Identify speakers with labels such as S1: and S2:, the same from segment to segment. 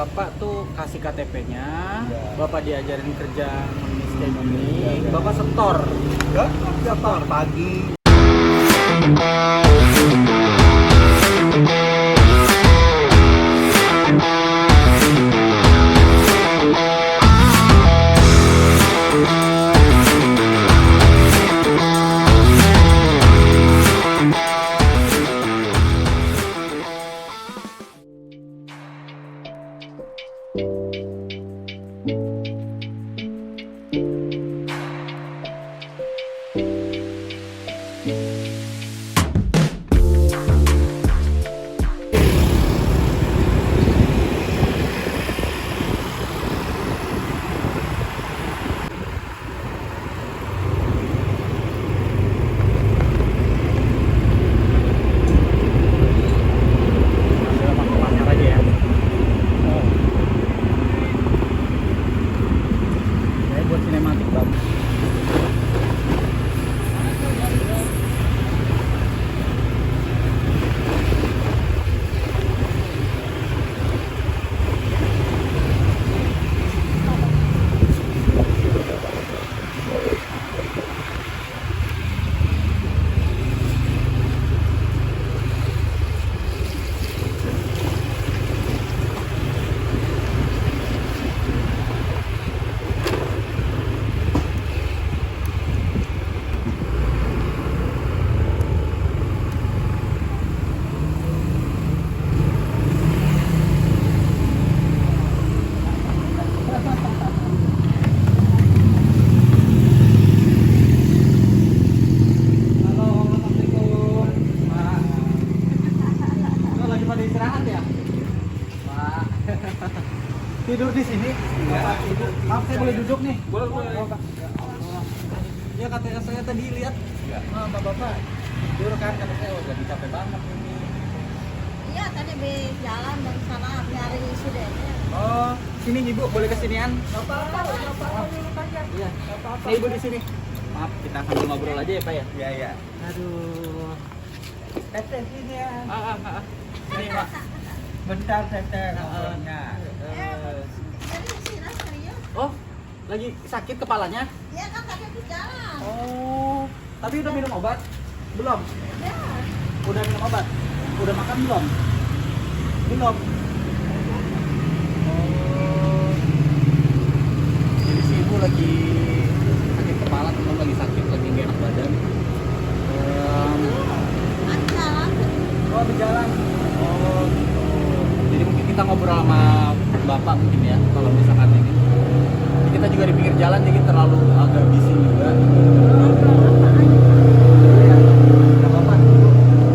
S1: Bapak tuh kasih KTP-nya,
S2: Ya.
S1: Bapak diajarin kerja menulis kayak gini,
S2: Ya.
S1: Bapak setor.
S2: Setor pagi.
S1: Ambil masuk aja ya. Saya buat sinematik Bang. Halo, assalamualaikum. Pak. Lo lagi pada istirahat ya? Pak. Tidur di sini? Bapak tidur. Maaf, saya boleh duduk nih? Boleh. Ya katanya saya tadi lihat. Bapak tidur kan, kata saya lagi capek banget ini.
S3: Iya, tadi habis jalan dari sana nyari studentnya.
S1: Oh, sini Ibu, boleh kesinian?
S3: Bapak,
S1: Iya. Nih Ibu di sini. Maaf, kita sambil ngobrol aja ya Pak ya?
S2: Ya ya.
S1: Aduh.
S2: Teteh sini ya.
S1: Ini Pak.
S2: Bentar teteh ngobrolnya.
S3: Jadi sini serius.
S1: Oh, lagi sakit kepalanya?
S3: Iya kan tadi habis jalan.
S1: Oh, tapi udah minum obat? Belum?
S3: Ya,
S1: Udah minum obat? Udah makan belum? Belum. Oh. Jadi si Ibu lagi sakit kepala, teman lagi sakit, lagi nggak enak badan.
S3: kan jalan.
S1: Oh, di jalan. Oh, gitu. Jadi mungkin kita ngobrol sama Bapak mungkin ya, kalau misalkan ini. Kita juga di pinggir jalan, jadi terlalu agak bising juga. Iya, nggak apa-apa.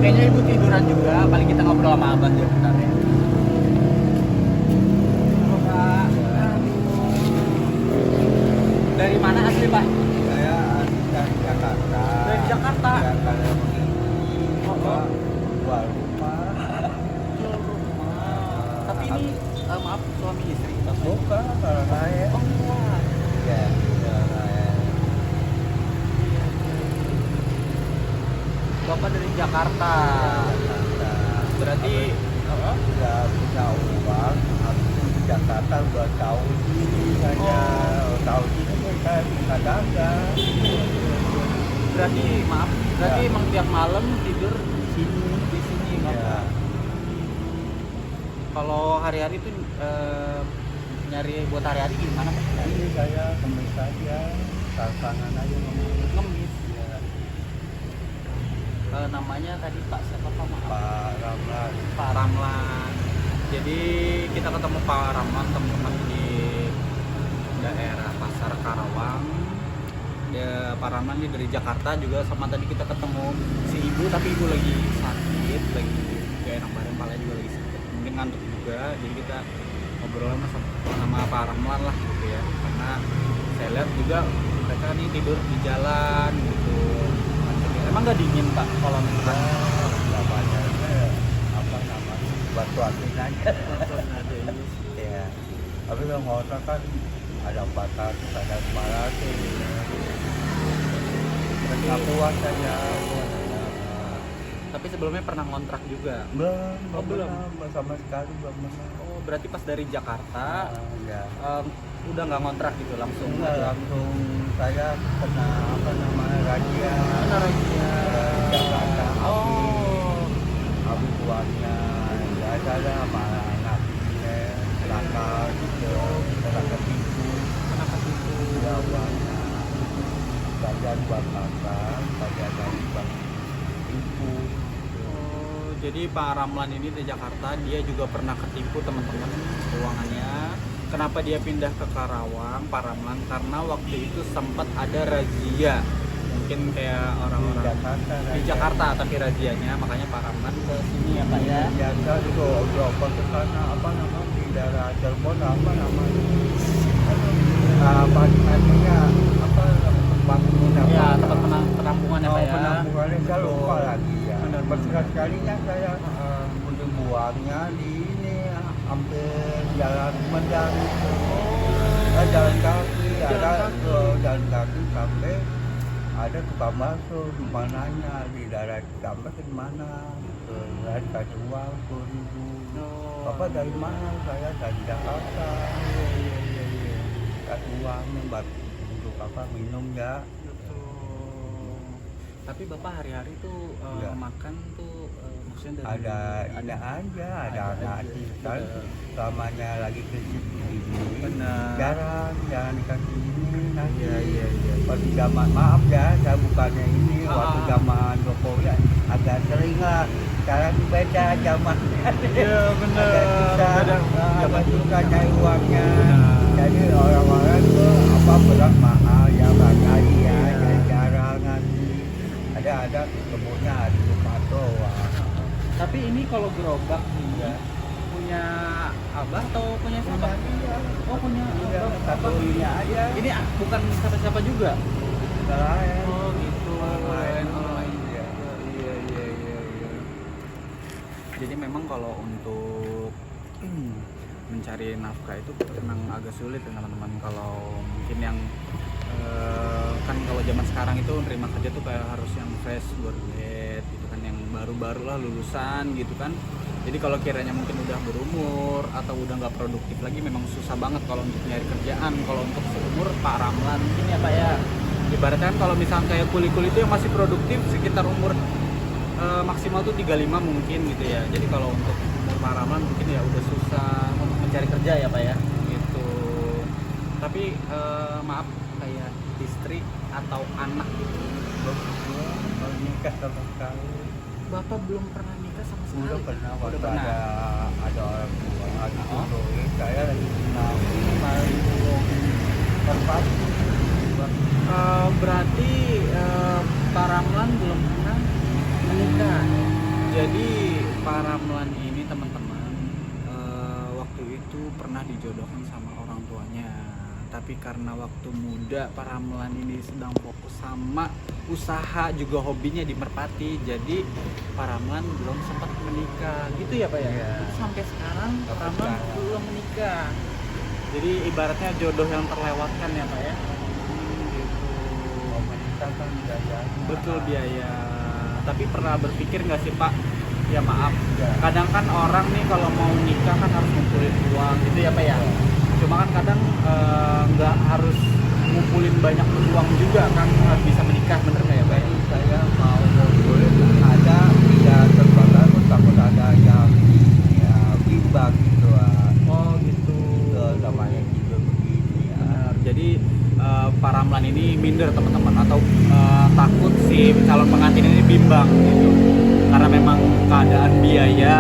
S1: Kayaknya Ibu tiduran juga, paling kita ngobrol sama Abah ya bentar ya. Halo Pak. Dari mana asli Pak?
S2: Saya dari Jakarta.
S1: Dari Jakarta.
S2: Ya, kalau begini.
S1: Oh.
S2: Jual rumah.
S1: Jual rumah. Tapi ini maaf suami istri.
S2: Bukan kalau saya.
S1: Oh, enggak.
S2: Ya, kalau saya.
S1: Bapak dari Jakarta.
S2: Jakarta.
S1: Berarti
S2: Udah punya uang, habis itu di Jakarta 2 tahun ini hanya tahun ini saya bisa dagang.
S1: berarti maaf, berarti
S2: Ya.
S1: emang tiap malam tidur di sini
S2: Ya,
S1: Bapak. Kalau hari-hari tuh nyari buat hari-hari gimana Pak?
S2: ini saya kemis saja, tantangan aja ngemis.
S1: Ngemis.
S2: Ya,
S1: Namanya tadi Pak siapa Pak? Maaf.
S2: Pak Ramlan.
S1: Pak Ramlan. Jadi kita ketemu Pak Ramlan teman-teman di daerah Pasar Karawang. Ya, Pak Ramlan ini dari Jakarta juga, sama tadi kita ketemu si Ibu, tapi Ibu lagi sakit, lagi gak enak badan, kepalanya juga lagi sakit, mungkin ngantuk juga. Jadi kita ngobrol sama Pak Ramlan lah gitu ya, karena saya lihat juga mereka nih tidur di jalan gitu. Emang nggak dingin Pak kalau misalkan
S2: Nggak banyak saya apa namanya batu akik aja. Ya, tapi kalau ngontrak kan ada 400, ada 500. Nggak puas saja.
S1: Tapi sebelumnya pernah ngontrak juga.
S2: Belum,
S1: Oh, belum.
S2: pernah, sama sekali belum pernah.
S1: Oh, berarti pas dari Jakarta
S2: Ya.
S1: udah nggak ngontrak gitu langsung
S2: Enggak,
S1: aja.
S2: langsung saya kena apa namanya razia
S1: Mana razia?
S2: Jakarta
S1: Oh.
S2: habis uangnya ya saya malah anak celaka gitu celaka tipu
S1: Kenapa itu?
S2: ya uangnya bagian buat makan bagian dari buat tipu.
S1: Oh, jadi Pak Ramlan ini di Jakarta dia juga pernah ketipu teman-teman keuangannya. Kenapa dia pindah ke Karawang, Pak Ramlan? Karena waktu itu sempat ada razia. Mungkin kayak orang-orang di Jakarta tapi razianya, makanya Pak Ramlan ke sini ya Pak ya.
S2: biasa itu berobat ke sana apa namanya di daerah Cirebon apa namanya apa namanya apa tempat
S1: Ya, tempat penampungan ya Pak ya.
S2: penampungannya saya lupa lagi ya
S1: Benar,
S2: sekalinya saya untuk buangnya di ini hampir jalan Sumedang itu jalan kaki ada jalan kaki sampai ada tukang bakso di mananya di daerah Cikampek di mana saya kasih uang 10.000 Bapak dari mana? Saya dari Jakarta. Kasih uang buat untuk apa minum ya.
S1: Tapi Bapak hari-hari tuh
S2: Iya.
S1: makan tuh maksudnya dari
S2: Ada ini aja, ada anak kan selamanya lagi krisis begini.
S1: Benar.
S2: Jarang dikasih ini nanti.
S1: Iya.
S2: Waktu zaman maaf ya, saya bukannya ini waktu
S1: Ah.
S2: zaman Jokowi agak sering lah. Sekarang beda zamannya.
S1: Iya benar.
S2: Agak susah cari uangnya.
S1: Benar.
S2: Jadi orang-orang tuh apa berat mahal ya bangkai ya,
S1: Iya.
S2: jadi jarang nanti. Ada kebunnya di rumah doang.
S1: Tapi ini kalau gerobak nih
S2: Iya.
S1: punya abah atau punya siapa?
S2: Iya.
S1: Oh punya
S2: Iya,
S1: abah.
S2: satu ini aja.
S1: Ini bukan siapa-siapa juga.
S2: Lain.
S1: Oh gitu.
S2: Lain.
S1: Iya. Iya. Jadi memang kalau untuk mencari nafkah itu memang agak sulit ya teman-teman. Kalau mungkin yang kan kalau zaman sekarang itu nerima kerja tuh kayak harus yang fresh graduate gitu kan, yang baru-baru lah lulusan gitu kan. Jadi kalau kiranya mungkin udah berumur atau udah nggak produktif lagi memang susah banget kalau untuk nyari kerjaan. Kalau untuk seumur Pak Ramlan ini ya Pak ya, ibaratnya kan kalau misalnya kayak kuli-kuli itu yang masih produktif sekitar umur maksimal tuh 35 mungkin gitu ya. Jadi kalau untuk umur Pak Ramlan mungkin ya udah susah mencari kerja ya Pak ya gitu. Tapi maaf kayak istri atau anak gitu.
S2: Belum nikah sama sekali.
S1: Bapak belum pernah nikah sama sekali?
S2: Udah pernah
S1: Udah
S2: waktu
S1: pernah.
S2: ada orang tua lagi
S1: Oh.
S2: dulu saya lagi kenal ini malah belum terpati.
S1: Berarti Pak Ramlan belum pernah menikah. Jadi Pak Ramlan ini teman-teman waktu itu pernah dijodohkan sama orang tuanya. Tapi karena waktu muda Pak Ramlan ini sedang fokus sama usaha juga hobinya di Merpati, jadi Pak Ramlan belum sempat menikah gitu ya Pak ya.
S2: Iya.
S1: Sampai sekarang Pak
S2: Sampai
S1: Ramlan
S2: sekarang.
S1: belum menikah. Jadi ibaratnya jodoh yang terlewatkan ya Pak ya. Gitu.
S2: Mau menikah kan biaya.
S1: Betul biaya. Tapi pernah berpikir nggak sih Pak? Ya maaf.
S2: Ya.
S1: Kadang kan orang nih kalau mau nikah kan harus ngumpulin uang gitu ya Pak ya. Cuma kan kadang nggak harus ngumpulin banyak uang juga kan bisa menikah, bener nggak ya Pak ya?
S2: Saya mau ngumpulin ada tidak terbatas takut ada yang ya bimbang gitu.
S1: Oh gitu.
S2: Namanya juga begini ya.
S1: Benar. Jadi Pak Ramlan ini minder teman-teman atau takut si calon pengantin ini bimbang gitu. Karena memang keadaan biaya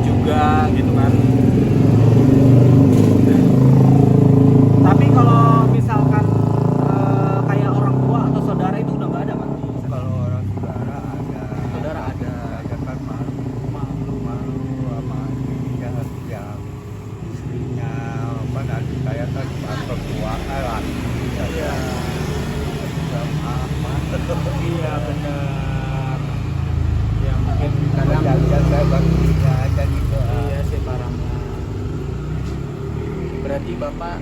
S1: juga gitu kan. Tapi kalau misalkan kayak orang tua atau saudara itu udah nggak ada Pak?
S2: Kalau orang saudara ada.
S1: Saudara ada.
S2: Ada kan malu sama yang istrinya apa nanti saya kan atau tua lagi
S1: Iya.
S2: sama
S1: Iya benar. Ya mungkin kadang
S2: kadang saya baginya aja gitu.
S1: iya sih Pak Ramlan. Berarti Bapak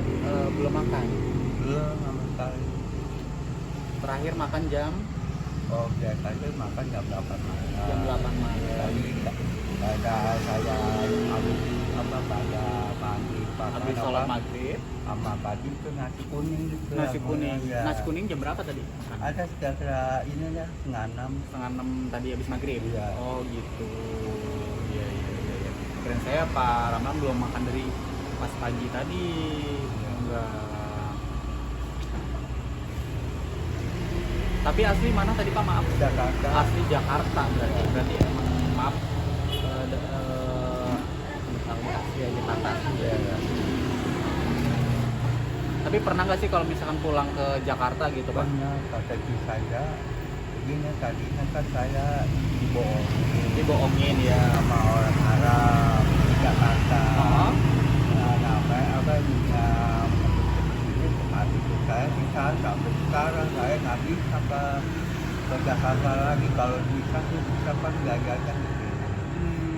S1: belum makan.
S2: Belum sama sekali.
S1: Terakhir makan jam
S2: Oh biasanya makan jam 8 malam.
S1: jam 8 malam.
S2: Tadi ada saya habis apa pada maghrib
S1: Habis sholat maghrib,
S2: sama pagi itu nasi kuning gitu.
S1: nasi kuning.
S2: Ya.
S1: Nasi kuning jam berapa tadi?
S2: Ada kira-kira ini ya 5:30.
S1: Setengah 6 tadi habis maghrib.
S2: Iya.
S1: Oh gitu. Iya iya iya. Iya. Keren saya Pak Ramlan belum makan dari pas pagi tadi.
S2: Iya.
S1: Enggak. Tapi asli mana tadi Pak, maaf?
S2: Jakarta.
S1: Asli Jakarta berarti emang maaf. Asli ya Jakarta.
S2: Iya, ya.
S1: Tapi pernah nggak sih kalau misalkan pulang ke Jakarta gitu Pak?
S2: Pokoknya kata istri saya begini, tadinya kan saya dibohongin
S1: Dibohongin ya.
S2: sama orang Arab di Jakarta.
S1: Oh.
S2: Nah, namanya apa yang ini hati itu saya di sana sampai sekarang saya nggak bisa ke Jakarta lagi. Kalau bisa tuh bisa kan jajan gitu.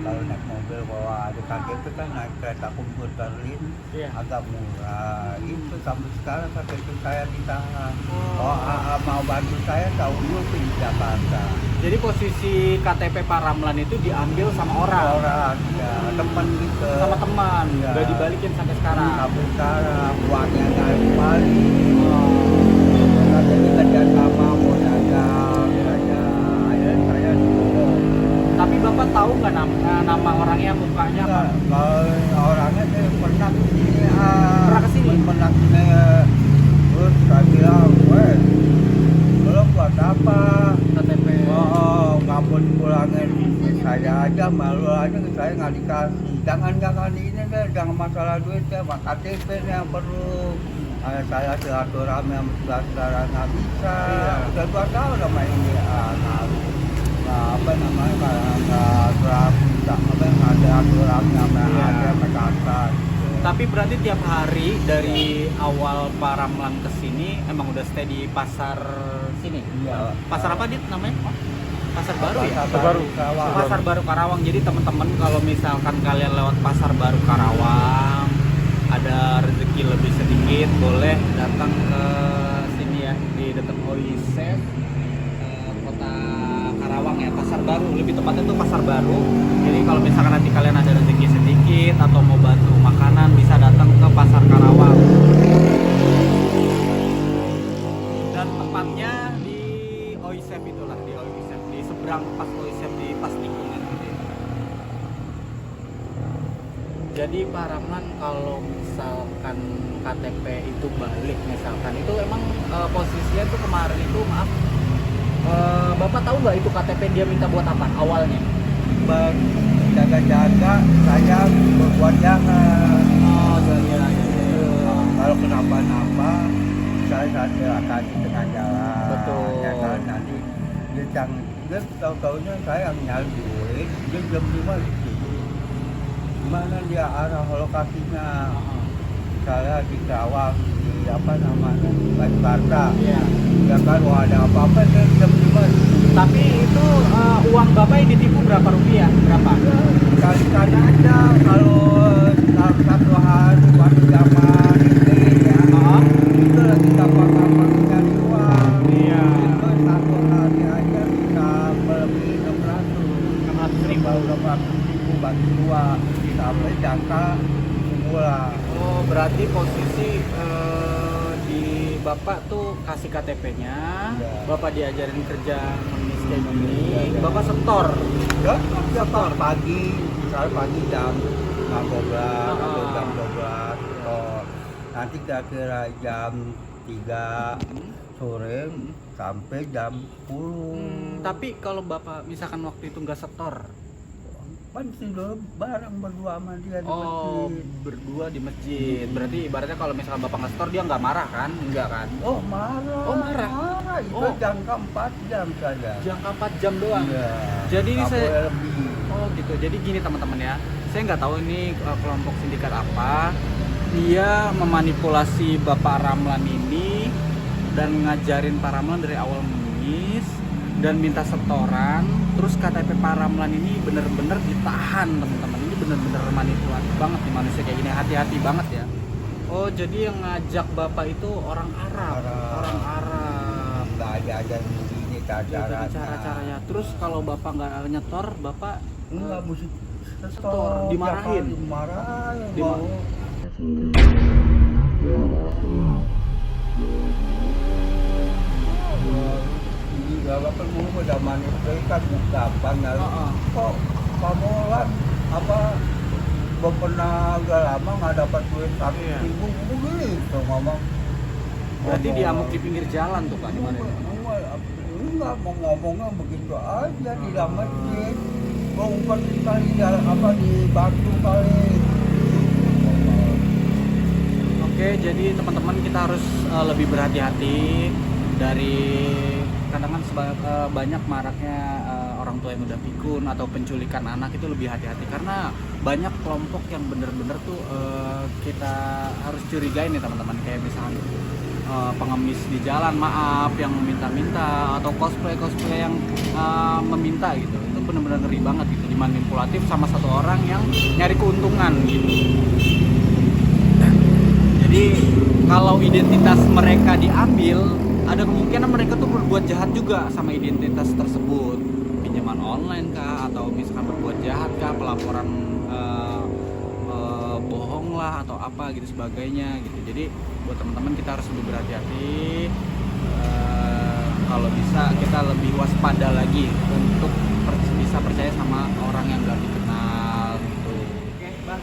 S2: Kalau naik mobil bawa ada KTP kan naik kereta komuter lain
S1: Iya.
S2: agak murah. Itu sampai sekarang sampai itu saya ditahan.
S1: Oh.
S2: Oh, AA mau bantu saya tahu dulu di Jakarta.
S1: Jadi posisi KTP Pak Ramlan itu diambil sama orang,
S2: Orang ya teman gitu.
S1: sama teman,
S2: Iya.
S1: nggak dibalikin sampai sekarang.
S2: Sampai sekarang uangnya nggak kembali.
S1: Oh.
S2: Katanya kerja sama mau dagang saja. Akhirnya saya dulu.
S1: Tapi Bapak tahu nggak nama orangnya, mukanya apa?
S2: Kalau orangnya saya pernah kesini,
S1: Pernah kesini?
S2: pernah kesini. Terus saya bilang, weh, belum buat apa?
S1: KTP.
S2: Oh, nggak mau dipulangin saya aja, malu aja saya nggak dikasih. Jangan ini deh, jangan masalah duit ya, maka KTP yang perlu. Saya silaturahmi sama saudara nggak bisa.
S1: Iya.
S2: Udah 2 tahun sama ini, apa namanya nggak ada aturan sama
S1: Iya.
S2: ada Jakarta.
S1: Tapi berarti tiap hari dari awal Pak Ramlan ke sini emang udah stay di pasar sini?
S2: Iya.
S1: Pasar apa dit namanya? Pasar Baru ya?
S2: Pasar Baru. Karawang.
S1: Pasar Baru Karawang. Jadi teman-teman kalau misalkan kalian lewat Pasar Baru Karawang ada rezeki lebih sedikit, boleh datang ke sini ya, di dekat Oisef, kota Karawang ya, Pasar Baru. Lebih tepatnya itu Pasar Baru. Jadi kalau misalkan nanti kalian ada rezeki sedikit atau mau bantu makanan, bisa datang ke Pasar Karawang. Dan tempatnya di Oisef itulah, di Oisef, di seberang pas Oisef, di pas tikungan gitu ya. Jadi Pak Ramlan kalau misalkan KTP itu balik misalkan, itu emang posisinya tuh kemarin itu maaf, Bapak tahu nggak itu KTP dia minta buat apa awalnya?
S2: Jaga-jaga saya berbuat jahat.
S1: Oh iya.
S2: Kalau kenapa-napa saya silakan di tengah jalan.
S1: Betul.
S2: Ya kan nanti dia tahu-taunya saya yang nyari duit, dia jam 5 di sini. Mana dia arah lokasinya? Saya di Karawang, di apa namanya, Jakarta.
S1: Iya.
S2: Ya kan, wah ada apa-apa dia jam 5.
S1: Tapi itu uang Bapak yang ditipu berapa rupiah? Berapa?
S2: Kali-kali aja kalau satu hari waktu zaman ini ya. Itu lagi gampang-gampang nyari uang.
S1: Iya.
S2: Itu satu hari aja bisa melebihi 600 ribu bagi 2 sampai jangka sebulan.
S1: Oh berarti posisi di Bapak tuh kasih KTP-nya,
S2: Iya.
S1: Bapak diajarin kerja menulis kayak gini,
S2: Iya.
S1: Bapak setor.
S2: Ya, setor pagi, misalnya pagi jam 12 atau jam 12 setor. Nanti kira-kira jam 3 sore sampai jam 10.
S1: Tapi kalau Bapak misalkan waktu itu nggak setor,
S2: Kan dulu bareng berdua sama dia di
S1: oh
S2: masjid.
S1: berdua di masjid, berarti ibaratnya kalau misalkan Bapak nggak setor dia nggak marah kan? Enggak kan?
S2: Oh marah.
S1: Oh, marah.
S2: Itu
S1: Oh.
S2: jangka 4 jam saja.
S1: Jangka 4 jam doang.
S2: Iya.
S1: Jadi ini
S2: Nggak
S1: saya-
S2: boleh lebih.
S1: Oh gitu. Jadi gini teman-teman ya, saya nggak tahu ini kelompok sindikat apa. Dia memanipulasi Bapak Ramlan ini dan ngajarin Pak Ramlan dari awal menulis dan minta setoran. Terus KTP Pak Ramlan ini bener-bener ditahan teman-teman. Ini bener-bener manipulasi banget nih manusia kayak gini. Hati-hati banget ya. Oh jadi yang ngajak Bapak itu orang Arab.
S2: Arab.
S1: Orang Arab.
S2: Nggak ada begini
S1: Cara-caranya.
S2: cara-caranya.
S1: Terus kalau Bapak nggak nyetor, Bapak
S2: Enggak mesti
S1: Setor, dimarahin.
S2: Dimarahin. Ini gak perlu udah manis kan gampang ya. Kok kamu lah apa belum pernah agak lama nggak dapat duit 100.000 begitu ngomong.
S1: Berarti diamuk di pinggir jalan tuh Pak, di mana?
S2: Enggak mau ngomongnya begitu aja di dalam masjid. Mau umpetin kali jalan apa di batu kali.
S1: Oke, jadi teman-teman kita harus lebih berhati-hati dari kadang kan banyak maraknya orang tua yang udah pikun atau penculikan anak itu lebih hati-hati karena banyak kelompok yang bener-bener tuh kita harus curigai nih teman-teman, kayak misalnya pengemis di jalan maaf yang minta-minta atau cosplay yang meminta gitu, itu bener-bener ngeri banget gitu, dimanipulatif sama satu orang yang nyari keuntungan gitu. Jadi kalau identitas mereka diambil, ada kemungkinan mereka tuh berbuat jahat juga sama identitas tersebut, pinjaman online kah, atau misalkan berbuat jahat kah, pelaporan bohong lah atau apa gitu sebagainya gitu. Jadi buat teman-teman kita harus lebih berhati-hati, kalau bisa kita lebih waspada lagi untuk bisa percaya sama orang yang gak dikenal gitu. Oke Bang,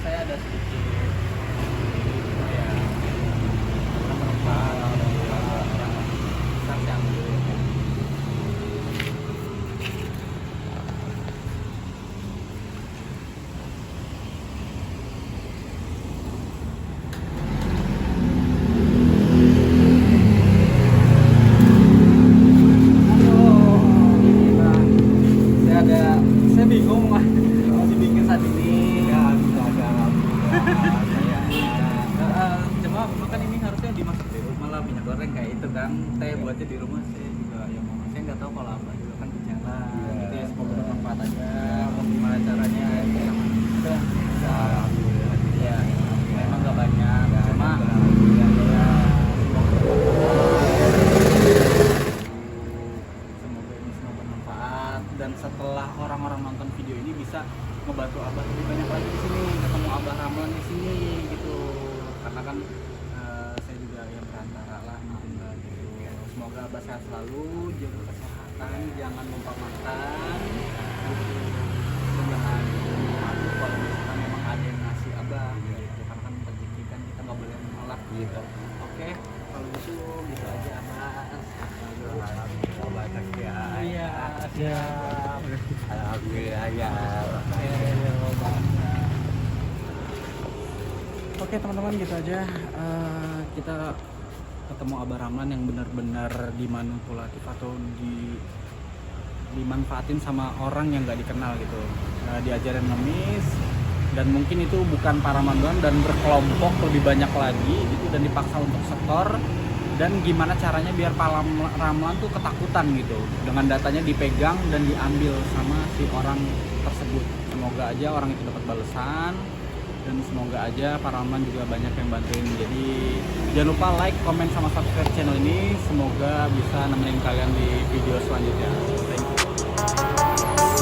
S1: saya ada sedikit saya bingung lah masih bikin saat ini
S2: Ya bisa
S1: cuma kan ini harusnya dimasak di rumah lah, minyak goreng kayak itu kan, teh buatnya di rumah saya juga ya mau, saya nggak tahu kalau apa juga kan bicara gitu ya, semoga bermanfaat aja. Mau gimana caranya udah ya memang nggak banyak, cuma semoga ini semua bermanfaat, dan setelah orang-orang nonton video ini bisa ngebantu Abah lebih banyak lagi di sini, ketemu Abah Ramlan di sini gitu, karena kan saya juga yang perantara lah gitu. Semoga Abah sehat selalu, jaga kesehatan, jangan lupa makan gitu. Jangan malu kalau misalkan memang ada yang ngasih Abah gitu, karena kan rezeki kan kita nggak boleh menolak gitu. Oke, kalau gitu aja Abah. Iya, siap.
S2: Alhamdulillah ya.
S1: Oke teman-teman, gitu aja kita ketemu Abah Ramlan yang benar-benar dimanipulatif atau dimanfaatin sama orang yang nggak dikenal gitu, diajarin ngemis, dan mungkin itu bukan para mandoan dan berkelompok lebih banyak lagi gitu, dan dipaksa untuk setor. Dan gimana caranya biar Pak Ramlan tuh ketakutan gitu dengan datanya dipegang dan diambil sama si orang tersebut. Semoga aja orang itu dapat balasan, dan semoga aja Pak Ramlan juga banyak yang bantuin. Jadi jangan lupa like, comment, sama subscribe channel ini. Semoga bisa nemenin kalian di video selanjutnya. Thank you.